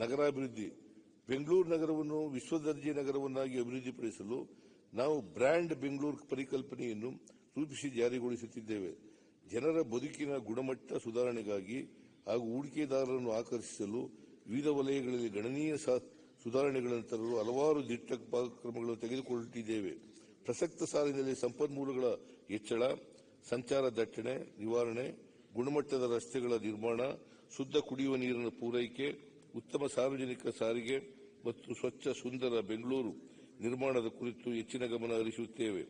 ನಗರಾಭಿವೃದ್ಧಿ. ಬೆಂಗಳೂರು ನಗರವನ್ನು ವಿಶ್ವದರ್ಜೆ ನಗರವನ್ನಾಗಿ ಅಭಿವೃದ್ಧಿಪಡಿಸಲು ನಾವು ಬ್ರ್ಯಾಂಡ್ ಬೆಂಗಳೂರು ಪರಿಕಲ್ಪನೆಯನ್ನು ರೂಪಿಸಿ ಜಾರಿಗೊಳಿಸುತ್ತಿದ್ದೇವೆ. ಜನರ ಬದುಕಿನ ಗುಣಮಟ್ಟ ಸುಧಾರಣೆಗಾಗಿ ಹಾಗೂ ಹೂಡಿಕೆದಾರರನ್ನು ಆಕರ್ಷಿಸಲು ವಿವಿಧ ವಲಯಗಳಲ್ಲಿ ಗಣನೀಯ ಸುಧಾರಣೆಗಳನ್ನು ತರಲು ಹಲವಾರು ದಿಟ್ಟ ಕ್ರಮಗಳನ್ನು ತೆಗೆದುಕೊಳ್ಳುತ್ತಿದ್ದೇವೆ. ಪ್ರಸಕ್ತ ಸಾಲಿನಲ್ಲಿ ಸಂಪನ್ಮೂಲಗಳ ಹೆಚ್ಚಳ, ಸಂಚಾರ ದಟ್ಟಣೆ ನಿವಾರಣೆ, ಗುಣಮಟ್ಟದ ರಸ್ತೆಗಳ ನಿರ್ಮಾಣ, ಶುದ್ಧ ಕುಡಿಯುವ ನೀರಿನ ಪೂರೈಕೆ, ಉತ್ತಮ ಸಾರ್ವಜನಿಕ ಸಾರಿಗೆ ಮತ್ತು ಸ್ವಚ್ಛ ಸುಂದರ ಬೆಂಗಳೂರು ನಿರ್ಮಾಣದ ಕುರಿತು ಹೆಚ್ಚಿನ ಗಮನ ಹರಿಸುತ್ತೇವೆ.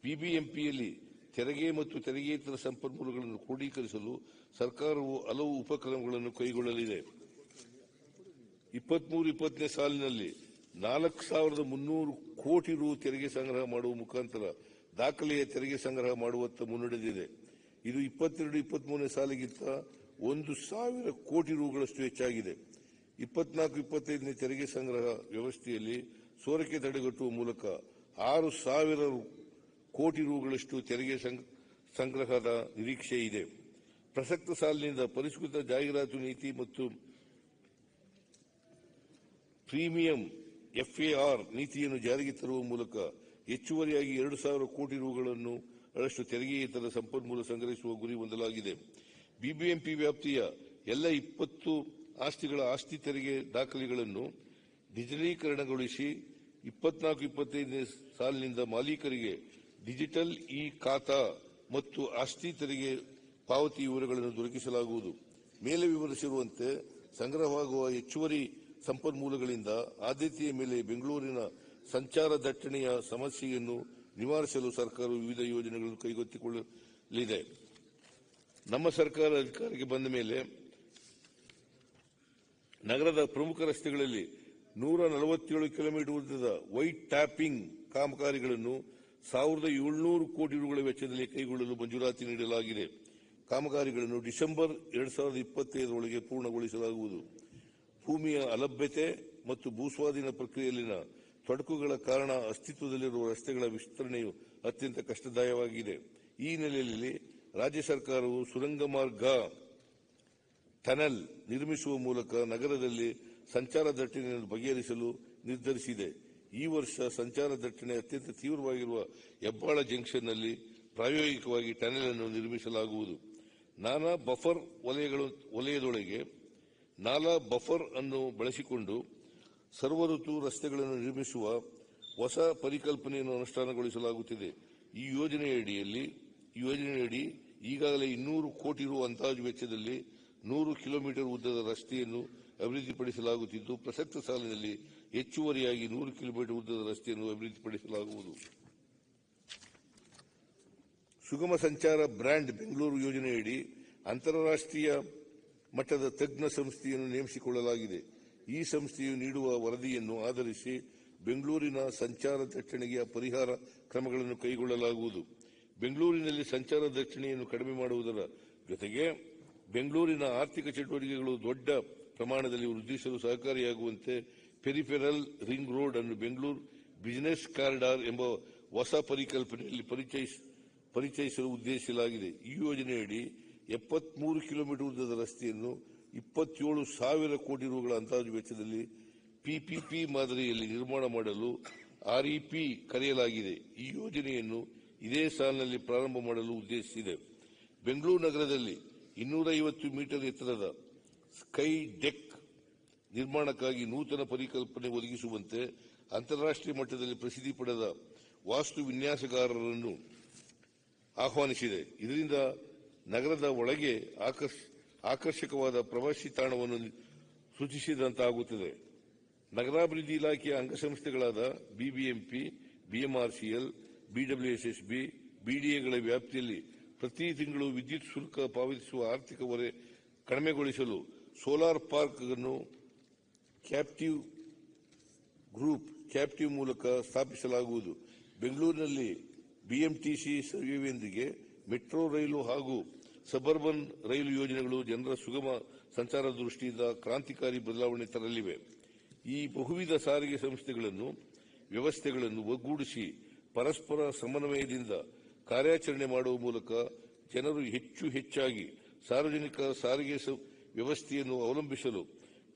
ಬಿಬಿಎಂಪಿಯಲ್ಲಿ ತೆರಿಗೆ ಮತ್ತು ತೆರಿಗೆಯೇತರ ಸಂಪನ್ಮೂಲಗಳನ್ನು ಕ್ರೋಢೀಕರಿಸಲು ಸರ್ಕಾರವು ಹಲವು ಉಪಕ್ರಮಗಳನ್ನು ಕೈಗೊಳ್ಳಲಿದೆ. 23-20ನೇ ಸಾಲಿನಲ್ಲಿ 4,300 ಕೋಟಿ ರು ತೆರಿಗೆ ಸಂಗ್ರಹ ಮಾಡುವ ಮುಖಾಂತರ ದಾಖಲೆಯ ತೆರಿಗೆ ಸಂಗ್ರಹ ಮಾಡುವತ್ತ ಮುನ್ನಡೆದಿದೆ. ಇದು 22-23ನೇ ಸಾಲಿಗಿಂತ 1,000 ಕೋಟಿ ರುಗಳಷ್ಟು ಹೆಚ್ಚಾಗಿದೆ. 24-25ನೇ ತೆರಿಗೆ ಸಂಗ್ರಹ ವ್ಯವಸ್ಥೆಯಲ್ಲಿ ಸೋರಿಕೆ ತಡೆಗಟ್ಟುವ ಮೂಲಕ 6,000 ಕೋಟಿ ರುಗಳಷ್ಟು ತೆರಿಗೆ ಸಂಗ್ರಹದ ನಿರೀಕ್ಷೆ ಇದೆ. ಪ್ರಸಕ್ತ ಸಾಲಿನಿಂದ ಪರಿಷ್ಕೃತ ಜಾಹೀರಾತು ನೀತಿ ಮತ್ತು ಪ್ರೀಮಿಯಂ FAR ನೀತಿಯನ್ನು ಜಾರಿಗೆ ತರುವ ಮೂಲಕ ಹೆಚ್ಚುವರಿಯಾಗಿ 2,000 ಕೋಟಿ ರುಗಳಷ್ಟು ತೆರಿಗೆಯೇತರ ಸಂಪನ್ಮೂಲ ಸಂಗ್ರಹಿಸುವ ಗುರಿ ಹೊಂದಲಾಗಿದೆ. ಬಿಬಿಎಂಪಿ ವ್ಯಾಪ್ತಿಯ ಎಲ್ಲ 20 ಆಸ್ತಿಗಳ ಆಸ್ತಿ ತೆರಿಗೆ ದಾಖಲೆಗಳನ್ನು ಡಿಜಿಟಲೀಕರಣಗೊಳಿಸಿ 24-25ನೇ ಸಾಲಿನಿಂದ ಮಾಲೀಕರಿಗೆ ಡಿಜಿಟಲ್ ಖಾತಾ ಮತ್ತು ಆಸ್ತಿ ತೆರಿಗೆ ಪಾವತಿ ವಿವರಗಳನ್ನು ದೊರಕಿಸಲಾಗುವುದು. ಮೇಲೆ ವಿವರಿಸಿರುವಂತೆ ಸಂಗ್ರಹವಾಗುವ ಹೆಚ್ಚುವರಿ ಸಂಪನ್ಮೂಲಗಳಿಂದ ಆದ್ಯತೆಯ ಮೇಲೆ ಬೆಂಗಳೂರಿನ ಸಂಚಾರ ದಟ್ಟಣೆಯ ಸಮಸ್ಯೆಯನ್ನು ನಿವಾರಿಸಲು ಸರ್ಕಾರವು ವಿವಿಧ ಯೋಜನೆಗಳನ್ನು ಕೈಗೆತ್ತಿಕೊಳ್ಳಲಿದೆ. ನಮ್ಮ ಸರ್ಕಾರ ಅಧಿಕಾರಕ್ಕೆ ಬಂದ ಮೇಲೆ ನಗರದ ಪ್ರಮುಖ ರಸ್ತೆಗಳಲ್ಲಿ 147 ಕಿಲೋಮೀಟರ್ ಉದ್ದದ ವೈಟ್ ಟ್ಯಾಪಿಂಗ್ ಕಾಮಗಾರಿಗಳನ್ನು 1,700 ಕೋಟಿ ರುಗಳ ವೆಚ್ಚದಲ್ಲಿ ಕೈಗೊಳ್ಳಲು ಮಂಜೂರಾತಿ ನೀಡಲಾಗಿದೆ. ಕಾಮಗಾರಿಗಳನ್ನು ಡಿಸೆಂಬರ್ 2025 ಪೂರ್ಣಗೊಳಿಸಲಾಗುವುದು. ಭೂಮಿಯ ಅಲಭ್ಯತೆ ಮತ್ತು ಭೂಸ್ವಾಧೀನ ಪ್ರಕ್ರಿಯೆಯಲ್ಲಿನ ತೊಡಕುಗಳ ಕಾರಣ ಅಸ್ತಿತ್ವದಲ್ಲಿರುವ ರಸ್ತೆಗಳ ವಿಸ್ತರಣೆಯು ಅತ್ಯಂತ ಕಷ್ಟದಾಯವಾಗಿದೆ. ಈ ಹಿನ್ನೆಲೆಯಲ್ಲಿ ರಾಜ್ಯ ಸರ್ಕಾರವು ಸುರಂಗ ಮಾರ್ಗ ಟನಲ್ ನಿರ್ಮಿಸುವ ಮೂಲಕ ನಗರದಲ್ಲಿ ಸಂಚಾರ ದಟ್ಟಣೆಯನ್ನು ಬಗೆಹರಿಸಲು ನಿರ್ಧರಿಸಿದೆ. ಈ ವರ್ಷ ಸಂಚಾರ ದಟ್ಟಣೆ ಅತ್ಯಂತ ತೀವ್ರವಾಗಿರುವ ಹೆಬ್ಬಾಳ ಜಂಕ್ಷನ್ನಲ್ಲಿ ಪ್ರಾಯೋಗಿಕವಾಗಿ ಟನಲ್ ಅನ್ನು ನಿರ್ಮಿಸಲಾಗುವುದು. ನಾಲಾ ಬಫರ್ ವಲಯದೊಳಗೆ ನಾಲಾ ಬಫರ್ ಅನ್ನು ಬಳಸಿಕೊಂಡು ಸರ್ವಋತು ರಸ್ತೆಗಳನ್ನು ನಿರ್ಮಿಸುವ ಹೊಸ ಪರಿಕಲ್ಪನೆಯನ್ನು ಅನುಷ್ಠಾನಗೊಳಿಸಲಾಗುತ್ತಿದೆ. ಈ ಯೋಜನೆಯಡಿ ಈಗಾಗಲೇ 200 ಕೋಟಿ ರು ಅಂದಾಜು ವೆಚ್ಚದಲ್ಲಿ 100 ಕಿಲೋಮೀಟರ್ ಉದ್ದದ ರಸ್ತೆಯನ್ನು ಅಭಿವೃದ್ಧಿಪಡಿಸಲಾಗುತ್ತಿದ್ದು, ಪ್ರಸಕ್ತ ಸಾಲಿನಲ್ಲಿ ಹೆಚ್ಚುವರಿಯಾಗಿ 100 ಕಿಲೋಮೀಟರ್ ಉದ್ದದ ರಸ್ತೆಯನ್ನು ಅಭಿವೃದ್ಧಿಪಡಿಸಲಾಗುವುದು. ಸುಗಮ ಸಂಚಾರ ಬ್ರ್ಯಾಂಡ್ ಬೆಂಗಳೂರು ಯೋಜನೆಯಡಿ ಅಂತಾರಾಷ್ಟ್ರೀಯ ಮಟ್ಟದ ತಜ್ಞ ಸಂಸ್ಥೆಯನ್ನು ನೇಮಿಸಿಕೊಳ್ಳಲಾಗಿದೆ. ಈ ಸಂಸ್ಥೆಯು ನೀಡುವ ವರದಿಯನ್ನು ಆಧರಿಸಿ ಬೆಂಗಳೂರಿನ ಸಂಚಾರ ದಟ್ಟಣೆಗೆ ಪರಿಹಾರ ಕ್ರಮಗಳನ್ನು ಕೈಗೊಳ್ಳಲಾಗುವುದು. ಬೆಂಗಳೂರಿನಲ್ಲಿ ಸಂಚಾರ ದಟ್ಟಣೆಯನ್ನು ಕಡಿಮೆ ಮಾಡುವುದರ ಜೊತೆಗೆ ಬೆಂಗಳೂರಿನ ಆರ್ಥಿಕ ಚಟುವಟಿಕೆಗಳು ದೊಡ್ಡ ಪ್ರಮಾಣದಲ್ಲಿ ವೃದ್ಧಿಸಲು ಸಹಕಾರಿಯಾಗುವಂತೆ ಪೆರಿಫೆರಲ್ ರಿಂಗ್ ರೋಡ್ ಅನ್ನು ಬೆಂಗಳೂರು ಬಿಸಿನೆಸ್ ಕಾರಿಡಾರ್ ಎಂಬ ಹೊಸ ಪರಿಕಲ್ಪನೆಯಲ್ಲಿ ಪರಿಚಯಿಸಲು ಉದ್ದೇಶಿಸಲಾಗಿದೆ. ಈ ಯೋಜನೆಯಡಿ 73 ಕಿಲೋಮೀಟರ್ ಉದ್ದದ ರಸ್ತೆಯನ್ನು 27,000 ಕೋಟಿ ರುಗಳ ಅಂದಾಜು ವೆಚ್ಚದಲ್ಲಿ PPP ಮಾದರಿಯಲ್ಲಿ ನಿರ್ಮಾಣ ಮಾಡಲು REP ಕರೆಯಲಾಗಿದೆ. ಈ ಯೋಜನೆಯನ್ನು ಇದೇ ಸಾಲಿನಲ್ಲಿ ಪ್ರಾರಂಭ ಮಾಡಲು ಉದ್ದೇಶಿಸಿದೆ. ಬೆಂಗಳೂರು ನಗರದಲ್ಲಿ 250 ಮೀಟರ್ ಎತ್ತರದ ಸ್ಕೈ ಡೆಕ್ ನಿರ್ಮಾಣಕ್ಕಾಗಿ ನೂತನ ಪರಿಕಲ್ಪನೆ ಒದಗಿಸುವಂತೆ ಅಂತಾರಾಷ್ಟ್ರೀಯ ಮಟ್ಟದಲ್ಲಿ ಪ್ರಸಿದ್ಧಿ ಪಡೆದ ವಾಸ್ತು ವಿನ್ಯಾಸಗಾರರನ್ನು ಆಹ್ವಾನಿಸಿದೆ. ಇದರಿಂದ ನಗರದ ಒಳಗೆ ಆಕರ್ಷಕವಾದ ಪ್ರವಾಸಿ ತಾಣವನ್ನು ಸೃಷ್ಟಿಸಿದಂತಾಗುತ್ತದೆ. ನಗರಾಭಿವೃದ್ಧಿ ಇಲಾಖೆಯ ಅಂಗಸಂಸ್ಥೆಗಳಾದ ಬಿಬಿಎಂಪಿ, BMRCL, BWSSB, BDAಗಳ ವ್ಯಾಪ್ತಿಯಲ್ಲಿ ಪ್ರತಿ ತಿಂಗಳು ವಿದ್ಯುತ್ ಶುಲ್ಕ ಪಾವತಿಸುವ ಆರ್ಥಿಕ ಹೊರೆ ಕಡಿಮೆಗೊಳಿಸಲು ಸೋಲಾರ್ ಪಾರ್ಕ್ ಅನ್ನು ಕ್ಯಾಪ್ಟಿವ್ ಮೂಲಕ ಸ್ಥಾಪಿಸಲಾಗುವುದು. ಬೆಂಗಳೂರಿನಲ್ಲಿ BMTC ಸೇವೆಯೊಂದಿಗೆ ಮೆಟ್ರೋ ರೈಲು ಹಾಗೂ ಸಬರ್ಬನ್ ರೈಲು ಯೋಜನೆಗಳು ಜನರ ಸುಗಮ ಸಂಚಾರದ ದೃಷ್ಟಿಯಿಂದ ಕ್ರಾಂತಿಕಾರಿ ಬದಲಾವಣೆ ತರಲಿವೆ. ಈ ಬಹುವಿಧ ಸಾರಿಗೆ ವ್ಯವಸ್ಥೆಗಳನ್ನು ಒಗ್ಗೂಡಿಸಿ ಪರಸ್ಪರ ಸಮನ್ವಯದಿಂದ ಕಾರ್ಯಾಚರಣೆ ಮಾಡುವ ಮೂಲಕ ಜನರು ಹೆಚ್ಚಾಗಿ ಸಾರ್ವಜನಿಕ ಸಾರಿಗೆ ವ್ಯವಸ್ಥೆಯನ್ನು ಅವಲಂಬಿಸಲು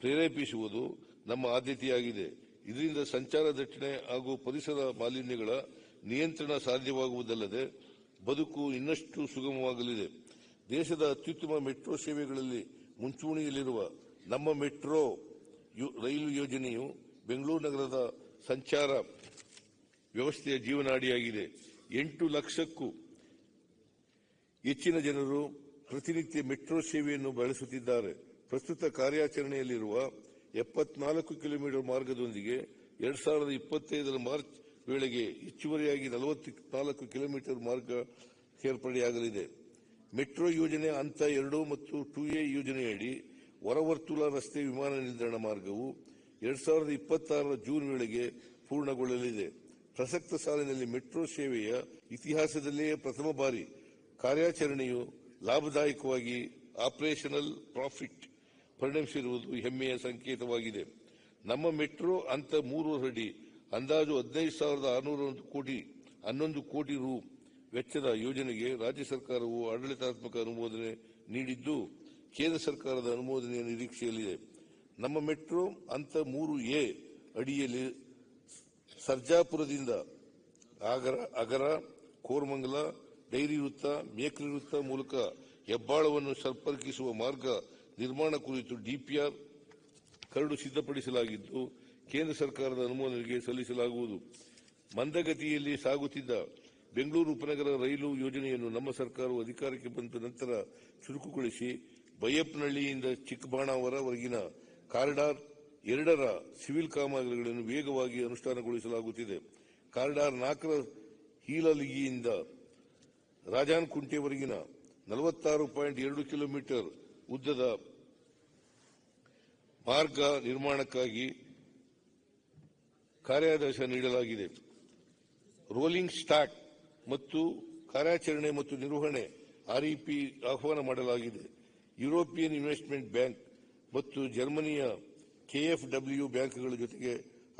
ಪ್ರೇರೇಪಿಸುವುದು ನಮ್ಮ ಆದ್ಯತೆಯಾಗಿದೆ. ಇದರಿಂದ ಸಂಚಾರ ದಟ್ಟಣೆ ಹಾಗೂ ಪರಿಸರ ಮಾಲಿನ್ಯಗಳ ನಿಯಂತ್ರಣ ಸಾಧ್ಯವಾಗುವುದಲ್ಲದೆ ಬದುಕು ಇನ್ನಷ್ಟು ಸುಗಮವಾಗಲಿದೆ. ದೇಶದ ಅತ್ಯುತ್ತಮ ಮೆಟ್ರೋ ಸೇವೆಗಳಲ್ಲಿ ಮುಂಚೂಣಿಯಲ್ಲಿರುವ ನಮ್ಮ ಮೆಟ್ರೋ ರೈಲು ಯೋಜನೆಯು ಬೆಂಗಳೂರು ನಗರದ ಸಂಚಾರ ವ್ಯವಸ್ಥೆಯ ಜೀವನಾಡಿಯಾಗಿದೆ. 8 ಲಕ್ಷಕ್ಕೂ ಹೆಚ್ಚಿನ ಜನರು ಪ್ರತಿನಿತ್ಯ ಮೆಟ್ರೋ ಸೇವೆಯನ್ನು ಬಳಸುತ್ತಿದ್ದಾರೆ. ಪ್ರಸ್ತುತ ಕಾರ್ಯಾಚರಣೆಯಲ್ಲಿರುವ 74 ಕಿಲೋಮೀಟರ್ ಮಾರ್ಗದೊಂದಿಗೆ 2025 ಮಾರ್ಚ್ ವೇಳೆಗೆ ಹೆಚ್ಚುವರಿಯಾಗಿ 44 ಕಿಲೋಮೀಟರ್ ಮಾರ್ಗ ಸೇರ್ಪಡೆಯಾಗಲಿದೆ. ಮೆಟ್ರೋ ಯೋಜನೆ ಹಂತ 2 ಮತ್ತು 2A ಯೋಜನೆಯಡಿ ಹೊರವರ್ತುಲ ರಸ್ತೆ ವಿಮಾನ ನಿಲ್ದಾಣ ಮಾರ್ಗವು 2026 ಜೂನ್ ವೇಳೆಗೆ ಪೂರ್ಣಗೊಳ್ಳಲಿದೆ. ಪ್ರಸಕ್ತ ಸಾಲಿನಲ್ಲಿ ಮೆಟ್ರೋ ಸೇವೆಯ ಇತಿಹಾಸದಲ್ಲೇ ಪ್ರಥಮ ಬಾರಿ ಕಾರ್ಯಾಚರಣೆಯು ಲಾಭದಾಯಕವಾಗಿ ಆಪರೇಷನಲ್ ಪ್ರಾಫಿಟ್ ಪರಿಣಮಿಸಿರುವುದು ಹೆಮ್ಮೆಯ ಸಂಕೇತವಾಗಿದೆ. ನಮ್ಮ ಮೆಟ್ರೋ ಹಂತ 3 ಅಡಿ ಅಂದಾಜು 15,611 ಕೋಟಿ ರು ವೆಚ್ಚದ ಯೋಜನೆಗೆ ರಾಜ್ಯ ಸರ್ಕಾರವು ಆಡಳಿತಾತ್ಮಕ ಅನುಮೋದನೆ ನೀಡಿದ್ದು, ಕೇಂದ್ರ ಸರ್ಕಾರದ ಅನುಮೋದನೆಯ ನಿರೀಕ್ಷೆಯಲ್ಲಿದೆ. ನಮ್ಮ ಮೆಟ್ರೋ ಹಂತ 3A ಅಡಿಯಲ್ಲಿ ಸರ್ಜಾಪುರದಿಂದ ಅಗರ, ಕೋರಮಂಗಲ, ಡೈರಿ ವೃತ್ತ, ಮೇಕ್ರಿ ವೃತ್ತ ಮೂಲಕ ಹೆಬ್ಬಾಳವನ್ನು ಸಂಪರ್ಕಿಸುವ ಮಾರ್ಗ ನಿರ್ಮಾಣ ಕುರಿತು DPR ಕರಡು ಸಿದ್ಧಪಡಿಸಲಾಗಿದ್ದು, ಕೇಂದ್ರ ಸರ್ಕಾರದ ಅನುಮೋದನೆಗೆ ಸಲ್ಲಿಸಲಾಗುವುದು. ಮಂದಗತಿಯಲ್ಲಿ ಸಾಗುತ್ತಿದ್ದ ಬೆಂಗಳೂರು ಉಪನಗರ ರೈಲು ಯೋಜನೆಯನ್ನು ನಮ್ಮ ಸರ್ಕಾರವು ಅಧಿಕಾರಕ್ಕೆ ಬಂದ ನಂತರ ಚುರುಕುಗೊಳಿಸಿ ಬೈಯಪ್ಪನಹಳ್ಳಿಯಿಂದ ಚಿಕ್ಕಬಾಣಾವರವರೆಗಿನ ಕಾರಿಡಾರ್ 2ರ ಸಿವಿಲ್ ಕಾಮಗಾರಿಗಳನ್ನು ವೇಗವಾಗಿ ಅನುಷ್ಠಾನಗೊಳಿಸಲಾಗುತ್ತಿದೆ. ಕಾರಿಡಾರ್ 4ರ ಹೀಲಲಿಗಿಯಿಂದ ರಾಜಾನಕುಂಟೆವರೆಗಿನ 46.2 ಕಿಲೋಮೀಟರ್ ಉದ್ದದ ಮಾರ್ಗ ನಿರ್ಮಾಣಕ್ಕಾಗಿ ಕಾರ್ಯಾದೇಶ ನೀಡಲಾಗಿದೆ. ರೋಲಿಂಗ್ ಸ್ಟಾಕ್ ಮತ್ತು ಕಾರ್ಯಾಚರಣೆ ಮತ್ತು ನಿರ್ವಹಣೆ REP ಆಹ್ವಾನ ಮಾಡಲಾಗಿದೆ. ಯುರೋಪಿಯನ್ ಇನ್ವೆಸ್ಟ್ಮೆಂಟ್ ಬ್ಯಾಂಕ್ ಮತ್ತು ಜರ್ಮನಿಯ KfW ಬ್ಯಾಂಕ್ಗಳ ಜೊತೆಗೆ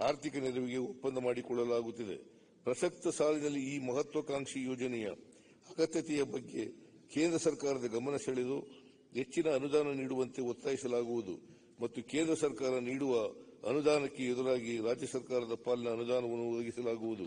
ಆರ್ಥಿಕ ನೆರವಿಗೆ ಒಪ್ಪಂದ ಮಾಡಿಕೊಳ್ಳಲಾಗುತ್ತಿದೆ. ಪ್ರಸಕ್ತ ಸಾಲಿನಲ್ಲಿ ಈ ಮಹತ್ವಾಕಾಂಕ್ಷಿ ಯೋಜನೆಯ ಅಗತ್ಯತೆಯ ಬಗ್ಗೆ ಕೇಂದ್ರ ಸರ್ಕಾರದ ಗಮನ ಸೆಳೆದು ಹೆಚ್ಚಿನ ಅನುದಾನ ನೀಡುವಂತೆ ಒತ್ತಾಯಿಸಲಾಗುವುದು ಮತ್ತು ಕೇಂದ್ರ ಸರ್ಕಾರ ನೀಡುವ ಅನುದಾನಕ್ಕೆ ಎದುರಾಗಿ ರಾಜ್ಯ ಸರ್ಕಾರದ ಪಾಲಿನ ಅನುದಾನವನ್ನು ಒದಗಿಸಲಾಗುವುದು.